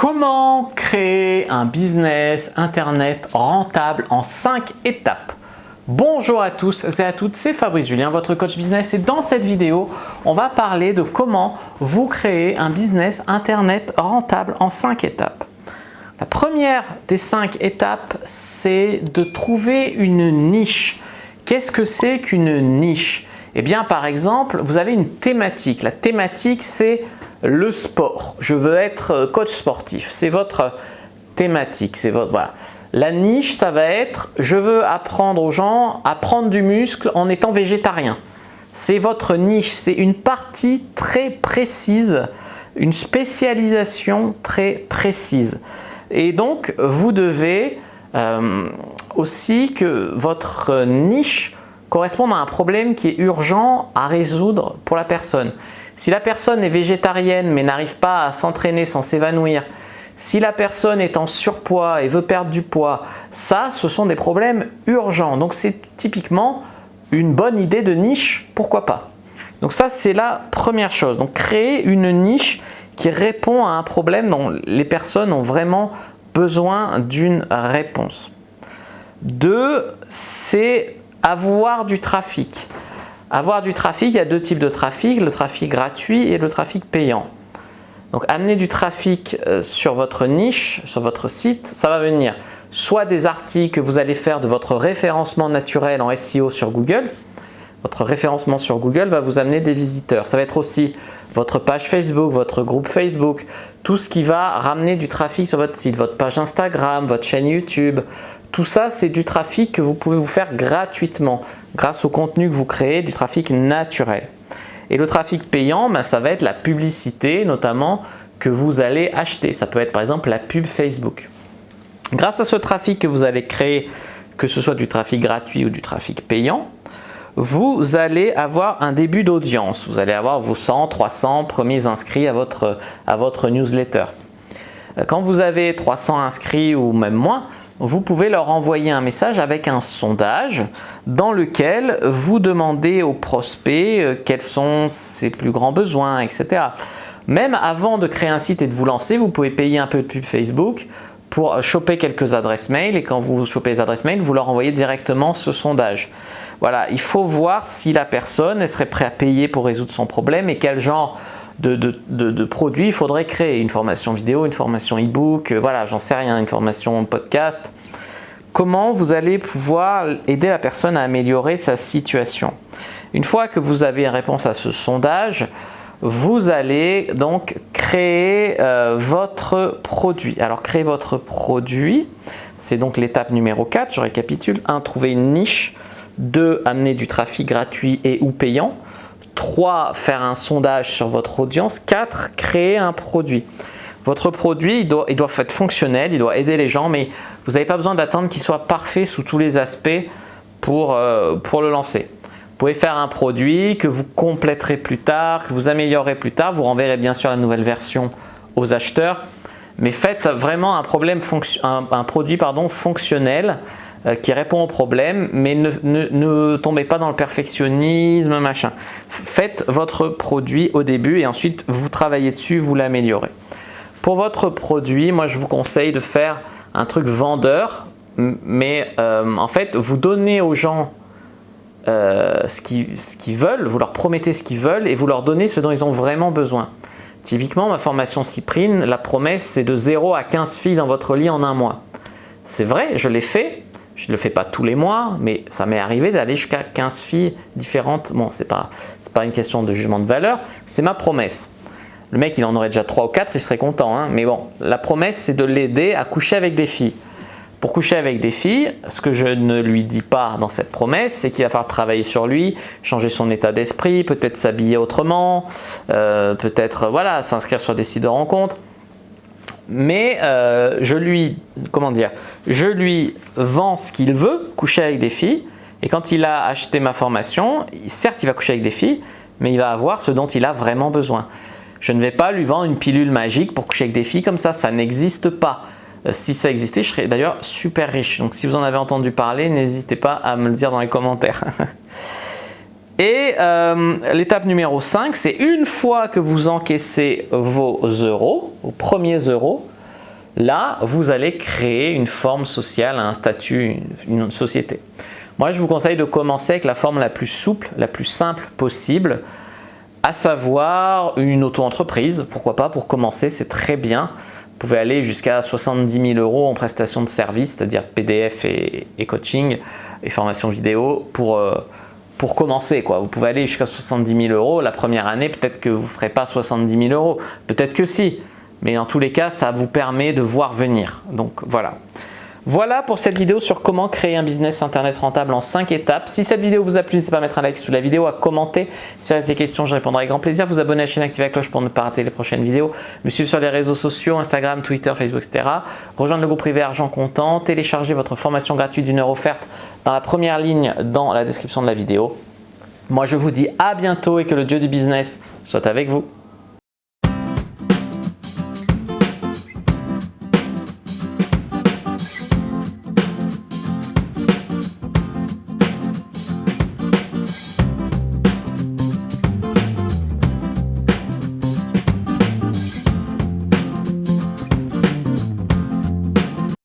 Comment créer un business internet rentable en 5 étapes? Bonjour à tous et à toutes, c'est Fabrice Julien, votre coach business, et dans cette vidéo, on va parler de comment vous créer un business internet rentable en 5 étapes. La première des 5 étapes, c'est de trouver une niche. Qu'est-ce que c'est qu'une niche? Eh bien, par exemple, vous avez une thématique. La thématique, c'est le sport. Je veux être coach sportif. C'est votre thématique. C'est votre, voilà. La niche, ça va être je veux apprendre aux gens à prendre du muscle en étant végétarien. C'est votre niche. C'est une partie très précise, une spécialisation très précise. Et donc, vous devez aussi que votre niche corresponde à un problème qui est urgent à résoudre pour la personne. Si la personne est végétarienne mais n'arrive pas à s'entraîner sans s'évanouir, si la personne est en surpoids et veut perdre du poids, ça, ce sont des problèmes urgents. Donc, c'est typiquement une bonne idée de niche, pourquoi pas. Donc ça, c'est la première chose. Donc, créer une niche qui répond à un problème dont les personnes ont vraiment besoin d'une réponse. 2, c'est avoir du trafic. Avoir du trafic, il y a 2 types de trafic, le trafic gratuit et le trafic payant. Donc, amener du trafic sur votre niche, sur votre site, ça va venir soit des articles que vous allez faire de votre référencement naturel en SEO sur Google. Votre référencement sur Google va vous amener des visiteurs. Ça va être aussi votre page Facebook, votre groupe Facebook, tout ce qui va ramener du trafic sur votre site, votre page Instagram, votre chaîne YouTube. Tout ça, c'est du trafic que vous pouvez vous faire gratuitement grâce au contenu que vous créez, du trafic naturel. Et le trafic payant, ça va être la publicité notamment que vous allez acheter. Ça peut être par exemple la pub Facebook. Grâce à ce trafic que vous allez créer, que ce soit du trafic gratuit ou du trafic payant, vous allez avoir un début d'audience. Vous allez avoir vos 100, 300 premiers inscrits à votre newsletter. Quand vous avez 300 inscrits ou même moins, vous pouvez leur envoyer un message avec un sondage dans lequel vous demandez aux prospects quels sont ses plus grands besoins, etc. Même avant de créer un site et de vous lancer, vous pouvez payer un peu de pub Facebook pour choper quelques adresses mail, et quand vous chopez les adresses mail, vous leur envoyez directement ce sondage. Voilà, il faut voir si la personne serait prête à payer pour résoudre son problème et quel genre de produits il faudrait créer. Une formation vidéo, une formation e-book, voilà, j'en sais rien, une formation podcast. Comment vous allez pouvoir aider la personne à améliorer sa situation? Une fois que vous avez une réponse à ce sondage, vous allez donc créer votre produit. Alors, créer votre produit, c'est donc l'étape numéro 4. Je récapitule. 1. Trouver une niche. 2. Amener du trafic gratuit et ou payant. 3. Faire un sondage sur votre audience. 4. Créer un produit. Votre produit, il doit être fonctionnel, il doit aider les gens, mais vous n'avez pas besoin d'attendre qu'il soit parfait sous tous les aspects pour le lancer. Vous pouvez faire un produit que vous compléterez plus tard, que vous améliorerez plus tard. Vous renverrez bien sûr la nouvelle version aux acheteurs, mais faites vraiment un produit fonctionnel qui répond au problème, mais ne tombez pas dans le perfectionnisme, machin. Faites votre produit au début et ensuite vous travaillez dessus, vous l'améliorez. Pour votre produit, moi je vous conseille de faire un truc vendeur, mais en fait vous donnez aux gens ce qu'ils veulent, vous leur promettez ce qu'ils veulent et vous leur donnez ce dont ils ont vraiment besoin. Typiquement, ma formation Cyprine, la promesse c'est de 0 à 15 filles dans votre lit en un mois. C'est vrai, je l'ai fait. Je ne le fais pas tous les mois, mais ça m'est arrivé d'aller jusqu'à 15 filles différentes. Bon, c'est pas une question de jugement de valeur, c'est ma promesse. Le mec, il en aurait déjà 3 ou 4, il serait content. Hein, mais bon, la promesse, c'est de l'aider à coucher avec des filles. Pour coucher avec des filles, ce que je ne lui dis pas dans cette promesse, c'est qu'il va falloir travailler sur lui, changer son état d'esprit, peut-être s'habiller autrement, peut-être voilà, s'inscrire sur des sites de rencontres. Mais je lui vends ce qu'il veut, coucher avec des filles, et quand il a acheté ma formation, certes il va coucher avec des filles, mais il va avoir ce dont il a vraiment besoin. Je ne vais pas lui vendre une pilule magique pour coucher avec des filles comme ça n'existe pas. Si ça existait, je serais d'ailleurs super riche. Donc si vous en avez entendu parler, n'hésitez pas à me le dire dans les commentaires. Et l'étape numéro 5, c'est une fois que vous encaissez vos euros, vos premiers euros, Là, vous allez créer une forme sociale, un statut, une société. Moi, je vous conseille de commencer avec la forme la plus souple, la plus simple possible, à savoir une auto-entreprise. Pourquoi pas, pour commencer, c'est très bien. Vous pouvez aller jusqu'à 70 000 € en prestation de services, c'est-à-dire PDF et coaching et formation vidéo pour commencer, quoi. Vous pouvez aller jusqu'à 70 000 € la première année. Peut-être que vous ne ferez pas 70 000 €, peut-être que si. Mais en tous les cas, ça vous permet de voir venir. Donc voilà. Voilà pour cette vidéo sur comment créer un business internet rentable en 5 étapes. Si cette vidéo vous a plu, n'hésitez pas à mettre un like sous la vidéo, à commenter. Si vous avez des questions, je répondrai avec grand plaisir. Vous abonner à la chaîne, activer la cloche pour ne pas rater les prochaines vidéos. Me suivre sur les réseaux sociaux, Instagram, Twitter, Facebook, etc. Rejoindre le groupe privé Argent Comptant. Télécharger votre formation gratuite d'1 heure offerte dans la première ligne dans la description de la vidéo. Moi, je vous dis à bientôt et que le dieu du business soit avec vous.